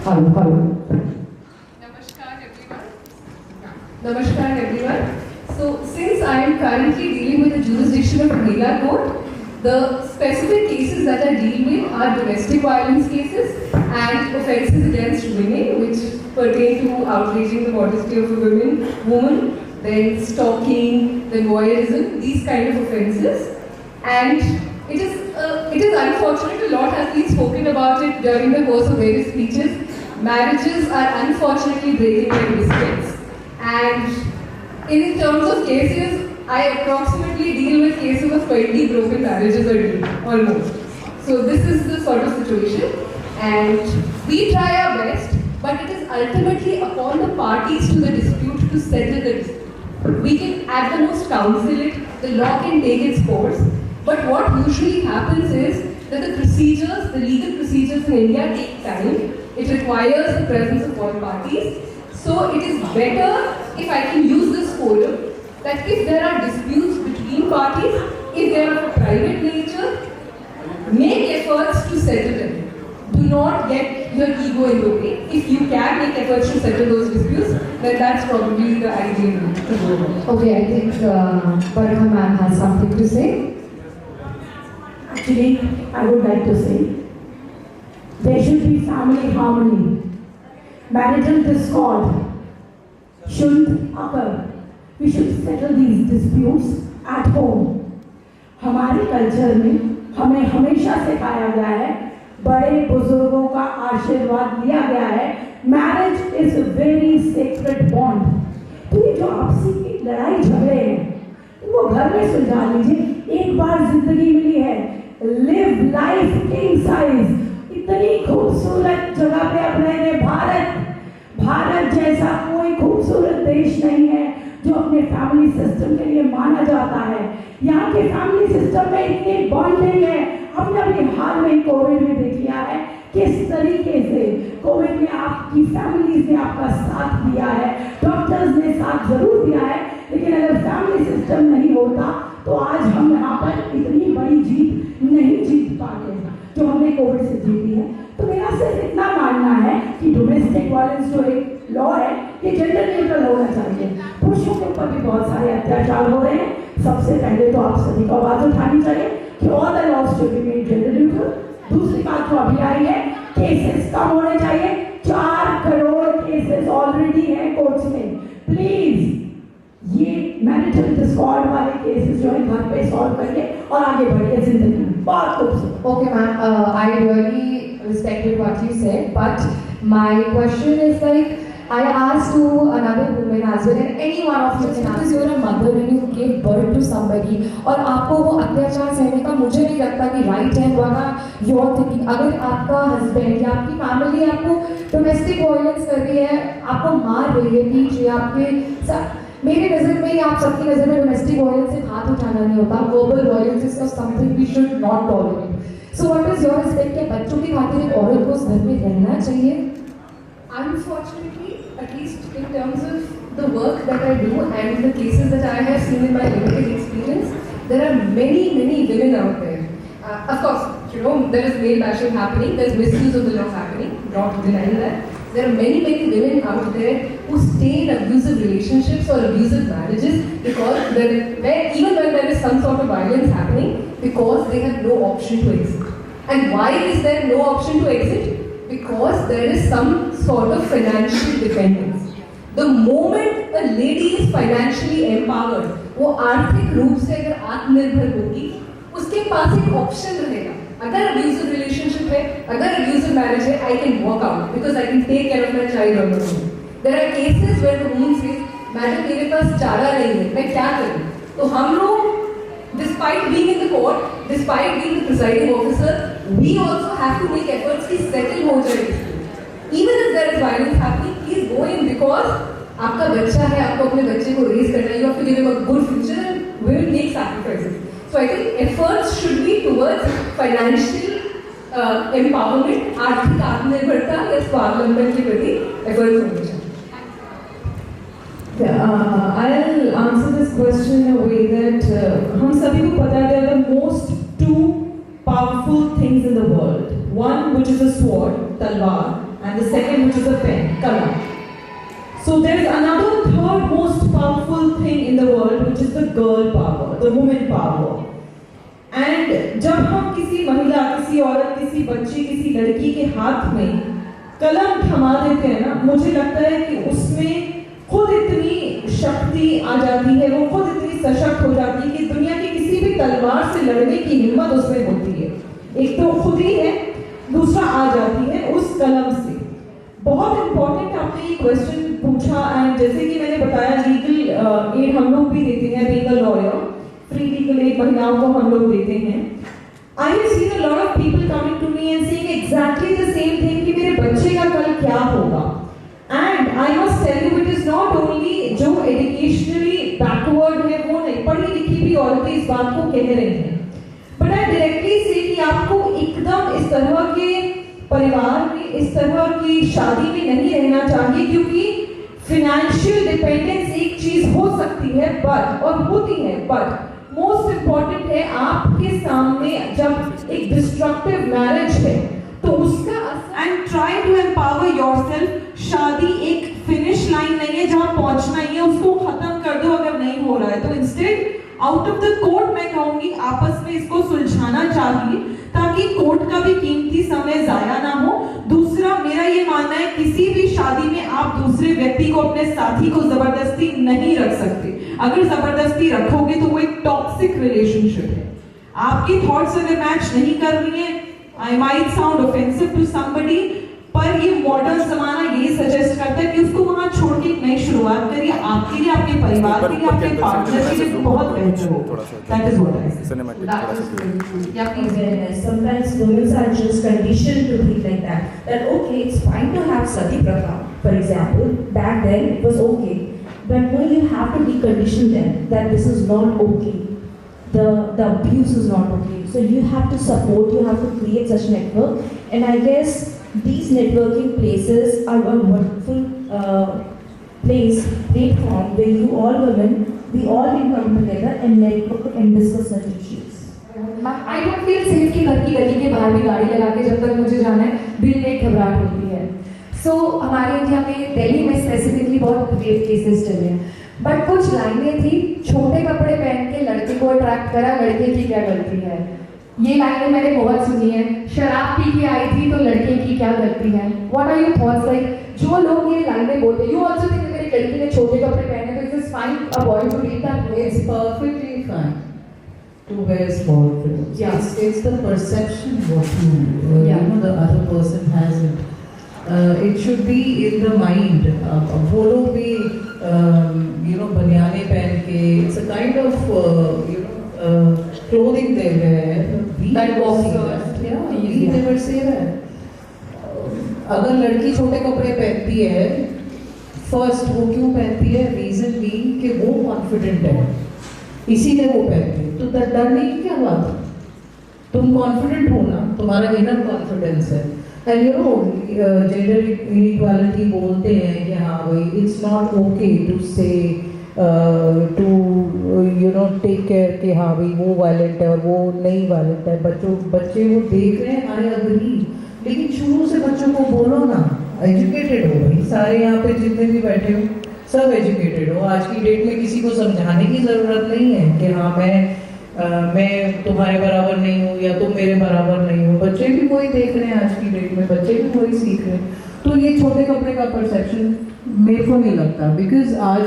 Hello. Namaskar everyone. So since I am currently dealing with the jurisdiction of Mahila Court, the specific cases that I deal with are domestic violence cases and offences against women, which pertain to outraging the modesty of a woman, then stalking, then voyeurism, these kind of offences. And it is unfortunate, a lot has been spoken about it during the course of various speeches. Marriages are unfortunately breaking like biscuits. And in terms of cases, I approximately deal with cases of 20 broken marriages a day, almost. So this is the sort of situation. And we try our best, but it is ultimately upon the parties to the dispute to settle the dispute. We can at the most counsel it, the law can take its course, but what usually happens is that the procedures, the legal procedures in India take time. It requires the presence of all parties. So it is better if I can use this forum that if there are disputes between parties, if they are of a private nature, make efforts to settle them. Do not get your ego in the way. If you can make efforts to settle those disputes, then that's probably the ideal route to go about. Okay, I think Barakah ma'am has something to say. Actually, I would like to say, there should be family harmony. Marital discord shouldn't occur. We should settle these disputes at home. हमारे culture में हमें हमेशा सिखाया गया है, बड़े बुजुर्गों का आशीर्वाद लिया गया है, marriage is a very sacred bond. तो ये जो आपसी लड़ाई झगड़े हैं, वो घर में सुलझा लीजिए. एक बार जिंदगी मिली है, लिव लाइफ किंग साइज. इतनी खूबसूरत जगह पे अब रहे भारत जैसा कोई खूबसूरत देश नहीं है जो अपने फैमिली सिस्टम के लिए माना जाता है. यहाँ के फैमिली सिस्टम में इतनी बॉन्डिंग है. हमने अभी हाल में कोविड में देख लिया है किस तरीके से कोविड में आपकी फैमिलीज ने आपका साथ दिया है. डॉक्टर्स ने साथ जरूर दिया है, लेकिन अगर फैमिली सिस्टम नहीं होता तो आज हम यहाँ पर इतनी बड़ी जीत नहीं जीत पाते जो हमने कोविड से जीती है. तो मेरा सिर्फ इतना मानना है कि डोमेस्टिक वायलेंस जो एक लॉ है ये जेंडर न्यूट्रल होना चाहिए. पुरुषों के ऊपर भी बहुत सारे अत्याचार हो रहे हैं. सबसे पहले तो आप सभी को आवाज उठानी चाहिए कि all the laws should be made gender neutral. दूसरी बात जो अभी आई है, केसेस कम होने चाहिए. 4 करोड़ केसेस ऑलरेडी हैं कोर्ट्स में. प्लीज ये मैरिटल डिसऑर्डर वाले केसेस जो है घर पे सॉल्व करिए और आगे बढ़िए जिंदगी में. बहुत खूबसूरत. Okay, ma'am, I really respected what you said, but my question is like, I asked to another woman as well, and any one of you can ask. Because you're a mother and you gave birth to somebody, और आपको वो अत्याचार सहने का मुझे नहीं लगता कि राइट है. वरना योर थिंकिंग, अगर आपका हस्बैंड या आपकी फैमिली आपको डोमेस्टिक वायलेंस कर रही है, आपको मार रही है, पीट रही है, आपके मेरे नज़र में या आप सबकी नज़र में डोमेस्टिक वायलेंस से हाथ उठाना नहीं होता. Verbal violence is something we should not tolerate. So what is your respect? के बच्चों की खातिर एक औरत को उस घर में रहना चाहिए? Unfortunately, at least in terms of the work that I do and the cases that I have seen in my limited experience, there are many women out there. Of course, you know, there is male bashing happening, there is misuse of the law happening, not denying that. There are many women out there who stay in abusive relationships or abusive marriages because even when there is some sort of violence happening, because they have no option to exit. And why is there no option to exit? Because there is some sort of financial dependence. The moment a lady is financially empowered, वो आर्थिक रूप से अगर आत्मनिर्भर होगी, उसके पास एक option रहेगा. अगर abusive relationship है, अगर abusive marriage है, I can walk out because I can take care of my child on my own. There are cases where the woman says, madam मेरे पास चारा नहीं है, मैं क्या करूँ? तो हम लोग, despite being in the court, despite being the presiding officer, we also have to make efforts to settle हो जाए. Even if there is violence happening, please go in because आपका बच्चा है, आपको अपने बच्चे को raise करना है, you have to give him a good future and we will make sacrifices. So I think efforts should be towards financial empowerment, आर्थिक आत्मनिर्भरता या स्वावलंबन के प्रति efforts होने चाहिए. I'll answer this question in a way that हम सभी को पता है there are the most 2 powerful things in the world. One which is a sword, talwar, and and the second, which is a pen, kalam. So there is another third most powerful thing in the world, which is the girl power, the woman power. And जब हम किसी महिला, किसी औरत, किसी बच्ची, किसी लड़की के हाथ में कलम थमा देते हैं ना, मुझे लगता है कि उसमें खुद इतनी शक्ति आ जाती है, वो खुद इतनी सशक्त हो जाती है कि दुनिया की किसी भी तलवार से लड़ने की हिम्मत उसमें होती है। एक तो खुद ही है, दूसरा आ जाती है उस कलम से। बहुत इंपॉर्टेंट आपने ये क्वेश्चन पूछा, एंड जैसे कि मैंने बताया लीगल एड हम लोग भी देते हैं, being a lawyer, free legal aid महिलाओं को हम लोग देते हैं। I have seen a lot of people coming to me and saying exactly the same thing कि मेरे बच्चे का कल क्या होगा। And I must tell you, it is not only जो educationally backward है वो नहीं, पढ़ी लिखी भी औरतें इस बात को कह रही हैं। But I directly say कि आपको एकदम इस तरह के परिवार में, इस तरह की शादी में नहीं रहना चाहिए, क्योंकि financial dependence एक चीज हो सकती है but, और होती है but मोस्ट इम्पॉर्टेंट है आपके सामने जब एक डिस्ट्रक्टिव मैरिज है तो उसका and try to empower yourself. शादी एक फिनिश लाइन नहीं है जहां पहुंचना ही है, उसको खत्म कर दो अगर नहीं हो रहा है तो। Instead out of the court मैं कहूंगी आपस में इसको सुलझाना चाहिए ताकि कोर्ट का भी कीमती समय जाया ना हो। दूसरा मेरा ये मानना है किसी भी शादी में आप दूसरे व्यक्ति को, अपने साथी को जबरदस्ती नहीं रख सकते। अगर जबरदस्ती रखोगे तो वो एक टॉक्सिक रिलेशनशिप है। आपकी थॉट्स अगर मैच नहीं कर रही है, I might sound offensive to somebody, पर ये मॉडर्न जमाना ये सजेस्ट करता है कि उसको वहां छोड़ के एक नई शुरुआत करिए, आपके लिए, आपके परिवार के लिए, आपके पार्टनर के लिए बहुत बेहतर होगा। दैट इज व्हाट आई से। Yeah, please. Sometimes women are just conditioned to think like that. That okay, it's fine to have sati pratha. For example, back then it was okay, but no, you have to decondition them that this is not okay. The abuse is not okay. So you have to support. You have to create such network. And I guess these networking places are a wonderful platform where you all women, we all can come together and network and discuss such issues. I don't feel safe कि घर की गली के बाहर भी गाड़ी लगा के जब तक मुझे जाना है दिल में घबराहट होती है। So हमारे इंडिया में, दिल्ली में स्पेसिफिकली बहुत रेप केसेस चले हैं, बट कुछ लाइनें थी, छोटे कपड़े पहन के लड़के को अट्रैक्ट करा, लड़के की क्या गलती है। ये लाइनें मैंने बहुत सुनी है। शराब पी के आई थी तो लड़के की क्या गलती है। What are your thoughts, like जो लोग ये लाइनें बोलते हैं, यू आल्सो थिंक अगर एक लड़की ने छोटे कपड़े पहने तो it is fine a boy to do that way? It's perfectly fine to wear small clothes. Yeah. It's the perception what you know the other person has it. It should be in the mind. वो लोग भी बनियाने पहन के, it's a kind of clothing they wear. That walks Yeah, we never say that. अगर लड़की छोटे कपड़े पहनती है, फर्स्ट वो क्यों पहनती है? रीजन बीइंग कि वो कॉन्फिडेंट है, इसीलिए वो पहनती है। तो डरने की क्या बात है? तुम कॉन्फिडेंट हो ना, तुम्हारा इनर कॉन्फिडेंस है। एंड जेंडर इनइक्वालिटी बोलते हैं कि हाँ भाई इट्स नॉट ओके टू से टू टेक केयर कि हाँ भाई वो वायलेंट है और वो नहीं वायलेंट है। बच्चे वो देख रहे हैं, आई अग्री, लेकिन शुरू से बच्चों को बोलो ना, एजुकेटेड हो भाई। सारे यहाँ पे जितने भी बैठे हो सब एजुकेटेड हो। आज की डेट में किसी को समझाने की ज़रूरत नहीं है कि हाँ मैं तुम्हारे बराबर नहीं हूँ या तुम मेरे बराबर नहीं हो। बच्चे भी वही देख रहे हैं, आज की डेट में बच्चे भी वही सीख रहे हैं। तो ये छोटे कपड़े का परसेप्शन मेरे को नहीं लगता, बिकॉज आज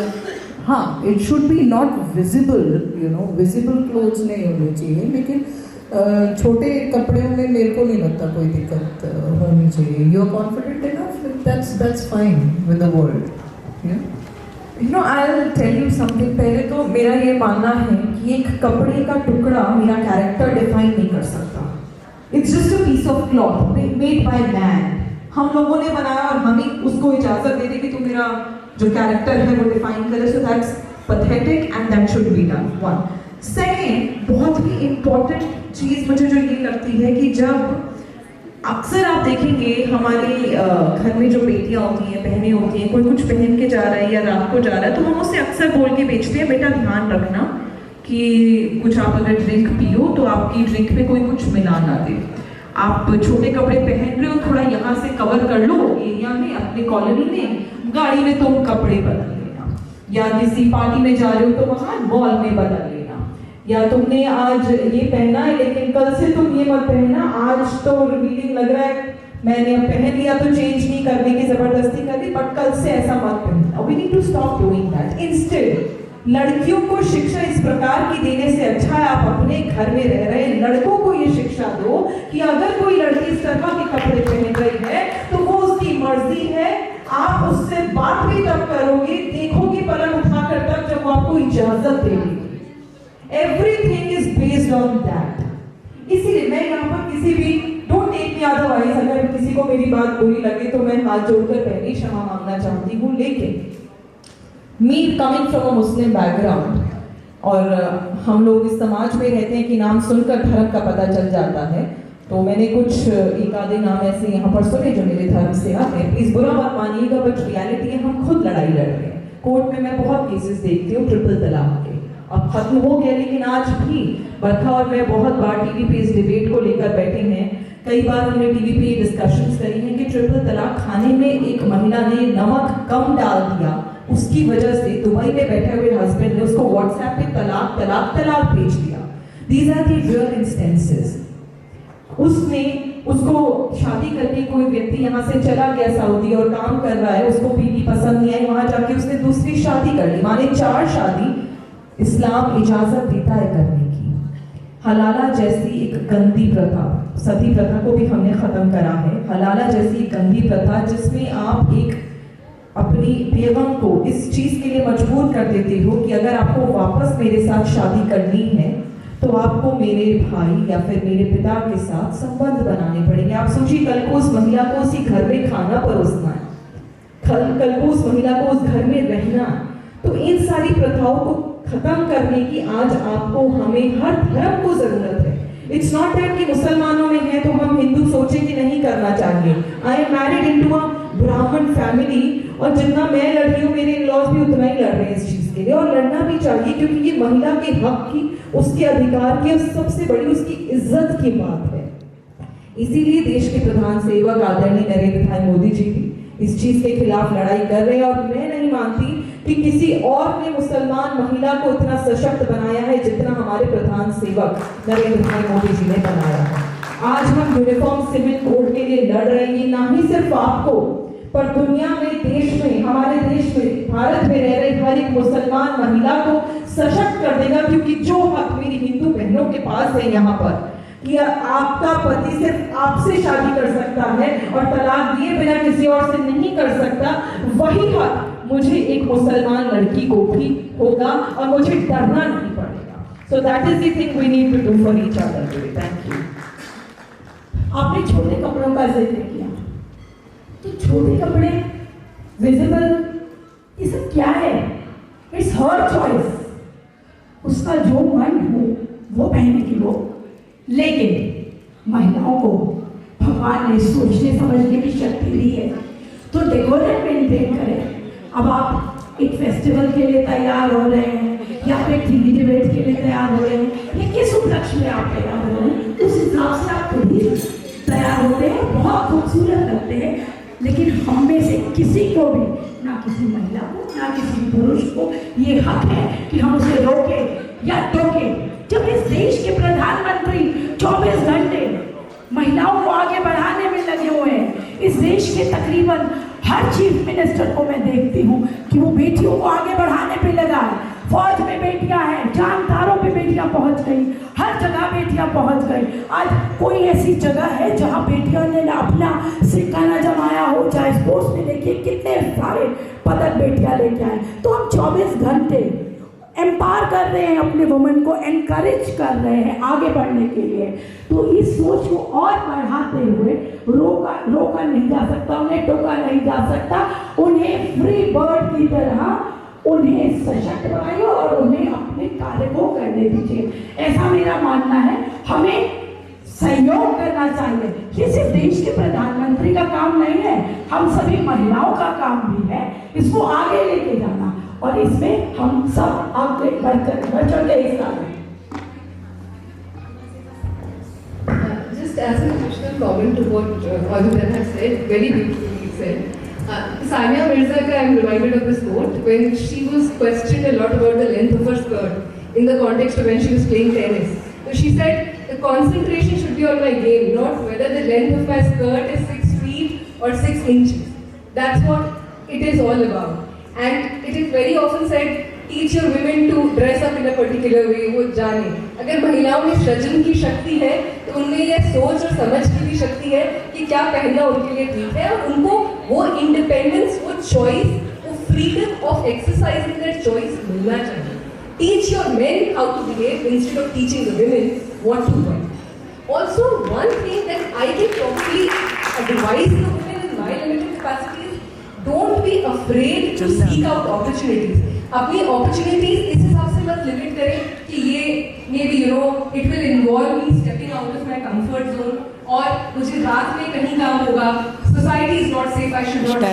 हाँ it should be not visible, visible clothes नहीं होने चाहिए, लेकिन छोटे कपड़ों में मेरे को नहीं लगता कोई दिक्कत होनी चाहिए। You are confident enough, that's fine with the world. I'll tell you something. पहले तो मेरा ये मानना है कि एक कपड़े का टुकड़ा मेरा कैरेक्टर डिफाइन नहीं कर सकता। It's just a piece of cloth made by man. हम लोगों ने बनाया और हम ही उसको इजाजत दे दें कि तू मेरा जो कैरेक्टर है वो डिफाइन करे। So that's pathetic and that should be done. One. Second, बहुत ही इम्पोर्टेंट चीज़ मुझे जो ये लगती है कि जब अक्सर आप देखेंगे हमारे घर में जो बेटियां होती हैं, बहनें होती हैं, कोई कुछ पहन के जा रहा है या रात को जा रहा है तो हम उससे अक्सर बोल के बेचते हैं, बेटा ध्यान रखना कि कुछ आप अगर ड्रिंक पियो तो आपकी ड्रिंक में कोई कुछ मिला ना दे। आप छोटे कपड़े पहन रहे हो, थोड़ा यहाँ से कवर कर लो एरिया में, अपने कॉलोनी में, गाड़ी में तुम कपड़े बदल लेना, या किसी पार्टी में जा रहे हो तो वहाँ मॉल में बदल लेना, या तुमने आज ये पहना है लेकिन कल से तुम ये मत पहनना, आज तो रिवीलिंग लग रहा है मैंने अब पहन लिया तो चेंज नहीं करने की जबरदस्ती कर दी, बट कल से ऐसा मत पहनना। We need to stop doing that. Instead लड़कियों को शिक्षा इस प्रकार की देने से अच्छा है आप अपने घर में रह रहे लड़कों को ये शिक्षा दो कि अगर कोई लड़की इस तरह के कपड़े पहन रही है तो वो उसकी मर्जी है, आप उससे बात भी तब करोगे, देखोगे पलक उठाकर तब जब वो आपको इजाजत देगी। Everything is based on that. इसीलिए मैं यहाँ पर किसी भी डोंट टेक मी अदरवाइज, अगर किसी को मेरी बात बुरी लगे तो मैं हाथ जोड़कर पहले क्षमा मांगना चाहती हूँ, लेकिन me coming from a Muslim background और हम लोग इस समाज में रहते हैं कि नाम सुनकर धर्म का पता चल जाता है, तो मैंने कुछ एक आधे नाम ऐसे यहाँ पर सुने जो मेरे धर्म से आते हैं। प्लीज बुरा मत मानिएगा, बट रियलिटी है हम खुद लड़ाई लड़ रहे हैं। कोर्ट में मैं बहुत केसेस देखती हूँ ट्रिपल तलाक के, अब खत्म हो गया लेकिन आज भी बरखा और मैं बहुत बार टीवी पे इस डिबेट को लेकर बैठे हैं। कई बार हमने टीवी पे ये डिस्कशंस करी हैं कि ट्रिपल तलाक खाने में एक महिला ने नमक कम डाल दिया, उसकी वजह से दुबई में बैठे हुए हस्बैंड ने उसको व्हाट्सएप पे तलाक तलाक तलाक भेज दिया। These are the real instances. उसने उसको शादी करके कोई व्यक्ति यहाँ से चला गया सऊदी और काम कर रहा है, उसको बीवी पसंद नहीं आई, वहां जाके उसने दूसरी शादी कर ली, माने 4 शादी इस्लाम इजाजत देता है करने की। हलाला जैसी एक गंदी प्रथा, सती प्रथा को भी हमने खत्म करा है। हलाला जैसी गंदी प्रथा जिसमें आप एक अपनी बेगम को इस चीज के लिए मजबूर कर देते हो कि अगर आपको वापस मेरे साथ शादी करनी है तो आपको मेरे भाई या फिर मेरे पिता के साथ संबंध बनाने पड़ेंगे। आप सोचिए कल को उस महिला को उसी घर में खाना परोसना है, कल को उस महिला को उस घर में रहना। तो इन सारी प्रथाओं को खत्म करने की आज आपको हमें हर धर्म को जरूरत है। इट्स नॉट दैट कि मुसलमानों में है तो हम हिंदू सोचे कि नहीं करना चाहिए। I am married into a ब्राह्मण फैमिली और जितना मैं लड़ रही हूँ मेरे इन-लॉज भी उतना ही लड़ रहे हैं इस चीज के लिए, और लड़ना भी चाहिए क्योंकि ये महिला के हक की, उसके अधिकार की और सबसे बड़ी उसकी इज्जत की बात है। इसीलिए देश के प्रधान सेवक आदरणीय नरेंद्र भाई मोदी जी भी इस चीज के खिलाफ लड़ाई कर रहे हैं, और मैं नहीं मानती कि किसी और ने मुसलमान महिला को इतना सशक्त बनाया है जितना हमारे प्रधान सेवक नरेंद्र भाई मोदी जी ने बनाया है। आज हम यूनिफॉर्म सिविल कोड के लिए लड़ रहे हैं, ना ही सिर्फ आपको पर दुनिया में, देश में, हमारे देश में, भारत में रह रही हर एक मुसलमान महिला को सशक्त कर देगा। क्योंकि जो हक मेरी हिंदू बहनों के पास है यहाँ पर कि आपका पति सिर्फ आपसे शादी कर सकता है और तलाक दिए बिना किसी और से नहीं कर सकता, वही हक मुझे एक मुसलमान लड़की को भी होगा और मुझे डरना नहीं पड़ेगा। So that is the thing we need to do for each other today. Thank you. आपने छोटे कपड़ों का जिक्र किया, तो छोटे कपड़े विजिबल ये सब क्या है? इट्स हर चॉइस, उसका जो मन हो वो पहने की वो। लेकिन महिलाओं को भगवान ने सोचने समझने की शक्ति दी है, तो डेकोरेट मेंटेन करें। अब आप एक फेस्टिवल के लिए तैयार हो रहे हैं या फिर टीवी डिबेट के लिए तैयार हो रहे हैं, या किस उपलक्ष्य में आप तैयार हो रहे हैं, उस हिसाब से आप खुद ही तैयार होते हैं, बहुत खूबसूरत लगते हैं। लेकिन हम में से किसी को भी, ना किसी महिला को ना किसी पुरुष को ये हक है कि हम उसे रोकें या टोकें। जब इस देश के प्रधानमंत्री 24 घंटे महिलाओं को आगे बढ़ाने में लगे हुए हैं, इस देश के तकरीबन हर चीफ मिनिस्टर को मैं देखती हूँ कि वो बेटियों को आगे बढ़ाने पे लगा है। फौज में बेटियां हैं, जानदारों पे बेटियां पहुंच गई, हर जगह बेटियां पहुंच गई। आज कोई ऐसी जगह है जहां बेटियों ने अपना सिक्का न जमाया हो, चाहे स्पोर्ट्स में देखिए कितने सारे पदक बेटियां लेके आए। तो हम 24 घंटे एम्पावर कर रहे हैं अपने वुमेन को, एनकरेज कर रहे हैं आगे बढ़ने के लिए। तो इस सोच को और बढ़ाते हुए रोका नहीं जा सकता, उन्हें टोका नहीं जा सकता, उन्हें फ्री बर्ड की तरह उन्हें सशक्त बनाइए और उन्हें अपने कार्य को करने दीजिए। ऐसा मेरा मानना है। हमें सहयोग करना चाहिए। ये सिर्फ देश के प्रधानमंत्री का काम नहीं है, हम सभी महिलाओं का काम भी है इसको आगे लेके जाना, और इसमें हम सब आगे बढ़ चढ़ के हिस्सा लें। Just as an additional comment to what Anudan has said, very beautifully said. Sania Mirza, I am reminded of this quote when she was questioned a lot about the length of her skirt in the context of when she was playing tennis. So she said, the concentration should be on my game, not whether the length of my skirt is 6 feet or 6 inches. That's what it is all about. And it is very often said, teach your women to dress up in a particular way, वो जाने. अगर महिलाओं में सृजन की शक्ति है, तो उनमें यह सोच और समझ की भी शक्ति है कि क्या पहनना उनके लिए ठीक है और उनको वो इंडिपेंडेंस, वो चॉइस, वो freedom of exercising that choice मिलना चाहिए. Teach your men how to behave instead of teaching the women what to wear. Also, one thing that I can probably advise the women in my limited capacity is don't be afraid to seek out opportunities. अपनी opportunities इस हिसाब से मत limit करें कि ये maybe it will involve me stepping out of my comfort zone और मुझे रात में कहीं काम होगा. Society is not safe. I should not.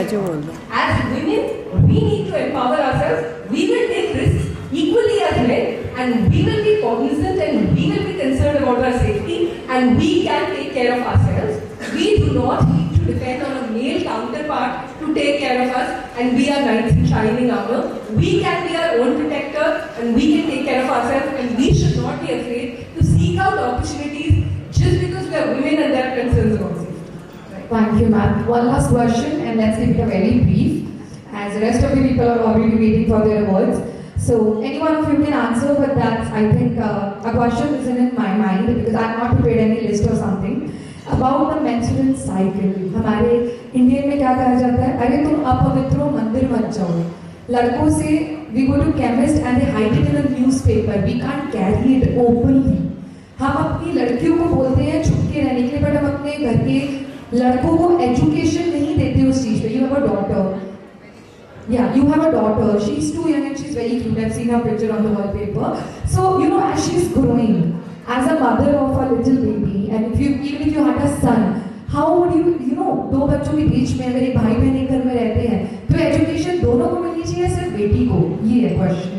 As women, we need to empower ourselves. We will take risks equally as men, and we will be cognizant and we will be concerned about our safety, and we can take care of ourselves. We do not need to depend on a male counterpart to take care of us and be our knights in shining armor. We can be our own protector and we can take care of ourselves, and we should not be afraid to seek out opportunities just because we are women and there are concerns about safety. Thank you, ma'am. One last question, and let's keep it very brief, as the rest of the people are already waiting for their awards. So, any one of you can answer, but that's, I think, a question isn't in my mind because I'm not prepared any list or something. About the menstrual cycle. हमारे Indian में क्या कहा जाता है? अरे तुम अपवित्र हो, मंदिर मत जाओ. लड़कों से we go to chemist and they hide it in a newspaper. We can't carry it openly. हम अपनी लड़कियों को बोलते हैं छुप के रहने के लिए, बट हम अपने घर के लड़कों को एजुकेशन नहीं देते उस चीज पे. You have a daughter. Yeah, you have a daughter. She's too young and she's very cute. I've seen her picture on the wallpaper. So, as she's growing, as a mother of a little baby, and even if you had a son, how would you, दो बच्चों के बीच में अगर एक भाई बहन एक घर में रहते हैं, तो एजुकेशन दोनों को मिलनी चाहिए, सिर्फ बेटी को? ये है क्वेश्चन.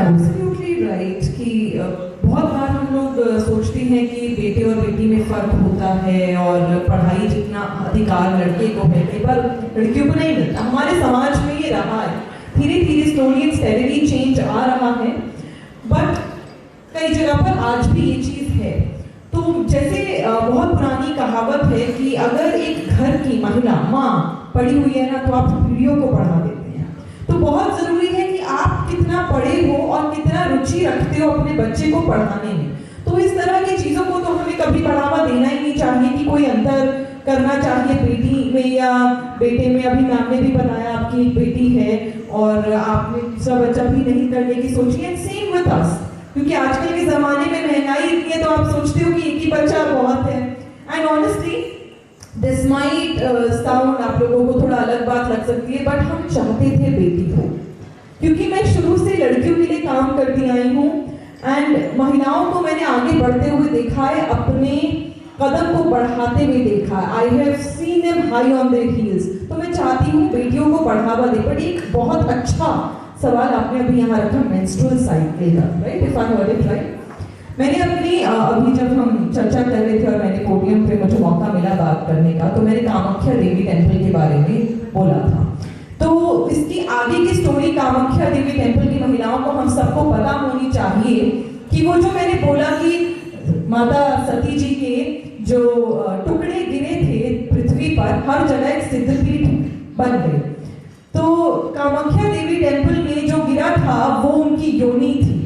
Absolutely right कि बहुत बार हम लोग सोचते हैं कि बेटे और बेटी में फर्क होता है और पढ़ाई जितना अधिकार लड़के को है, कई बार लड़कियों को नहीं मिलता. हमारे समाज में ये रहा है, धीरे धीरे स्लोली एंड स्टेडीली चेंज आ रहा है, बट कई जगह पर आज भी ये चीज़ है. तो जैसे बहुत पुरानी कहावत है कि अगर एक घर की महिला माँ पढ़ी हुई है ना, तो आप पीढ़ियों को पढ़ा देते हैं. तो बहुत ज़रूरी है कि आप कितना पढ़े हो और कितना रुचि रखते हो अपने बच्चे को पढ़ाने में. तो इस तरह की चीज़ों को तो हमें कभी बढ़ावा देना ही नहीं चाहिए कि कोई अंतर करना चाहिए बेटी में या बेटे में. अभी मैम ने भी बताया आपकी एक बेटी है और आपने दूसरा बच्चा भी नहीं करने की सोची. एंड सेम विद अस, क्योंकि आजकल के ज़माने में महंगाई इतनी है तो आप सोचते हो कि एक ही बच्चा बहुत है. And honestly this might sound आप लोगों को थोड़ा अलग बात लग सकती है, बट हम चाहते थे बेटी हो, क्योंकि मैं शुरू से लड़कियों के लिए काम करती आई हूँ एंड महिलाओं को मैंने आगे बढ़ते हुए देखा है, अपने कदम को बढ़ाते हुए देखा है. I have seen them high on their heels. तो मैं चाहती हूँ बेटियों को बढ़ावा दे. बट एक बहुत अच्छा सवाल आपने अभी यहाँ रखा, मेंस्ट्रुअल साइकिल का, right? If I heard it right. मैंने अपनी अभी जब हम चर्चा कर रहे थे और मैंने पोडियम पे मुझे मौका मिला बात करने का, तो मैंने कामाख्या देवी टेम्पल के बारे में बोला था. तो इसकी आगे की स्टोरी कामाख्या देवी टेम्पल की महिलाओं को हम सबको पता होनी चाहिए कि वो जो मैंने बोला कि माता सती जी के जो टुकड़े गिरे थे पृथ्वी पर, हर जगह एक सिद्धपीठ बन गई. तो कामाख्या देवी टेम्पल में जो गिरा था वो उनकी योनि थी.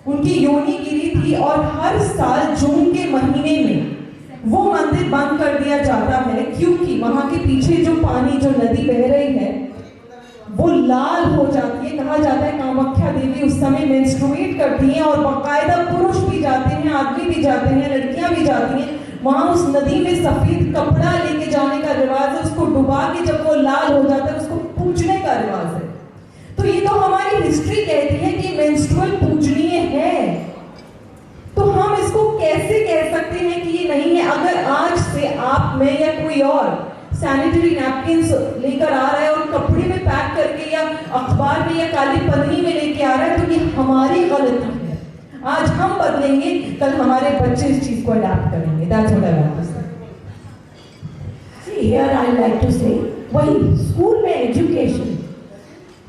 उनकी योनि गिरी थी और हर साल जून के महीने में वो मंदिर बंद कर दिया जाता है, क्योंकि वहां के पीछे जो पानी, जो नदी बह रही है, वो लाल हो जाती है. कहा जाता है कामाख्या देवी उस समय मेंस्ट्रुएट करती हैं और बाकायदा पुरुष भी जाते हैं, आदमी भी जाते हैं, लड़कियां भी जाती हैं. वहां उस नदी में सफेद कपड़ा लेके जाने का रिवाज है, उसको डुबा के जब वो लाल हो जाता है उसको पूजने का रिवाज है. तो ये तो हमारी हिस्ट्री कहती है कि मेंस्ट्रुअल पूजनीय है. तो हम इसको कैसे कह सकते हैं कि ये नहीं है? अगर आज से आप, मैं या कोई और सैनिटरी नैपकिन्स लेकर आ रहा है और कपड़े में पैक करके या अखबार में या काली पन्नी में लेके आ रहा है, तो ये हमारी गलती है। आज हम बदलेंगे, कल हमारे बच्चे इस चीज को अडैप्ट करेंगे। That's what I want to say. See, here I like to say, वही स्कूल में एजुकेशन,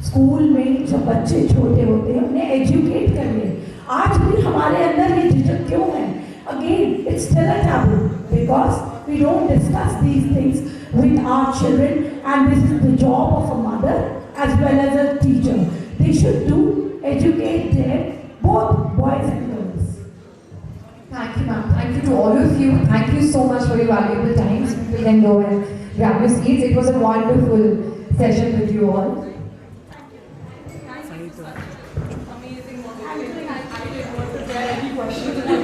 स्कूल में जब बच्चे छोटे होते हैं उन्हें एजुकेट करिए। आज भी हमारे अंदर ये झिझक क्यों है? Again, it's still a taboo because we don't discuss these things with our children, and this is the job of a mother as well as a teacher. They should educate their both boys and girls. Thank you, ma'am. Thank you to all of you. Thank you so much for your valuable time. You can go and grab your seats. It was a wonderful session with you all. Amazing. I didn't want to get any questions.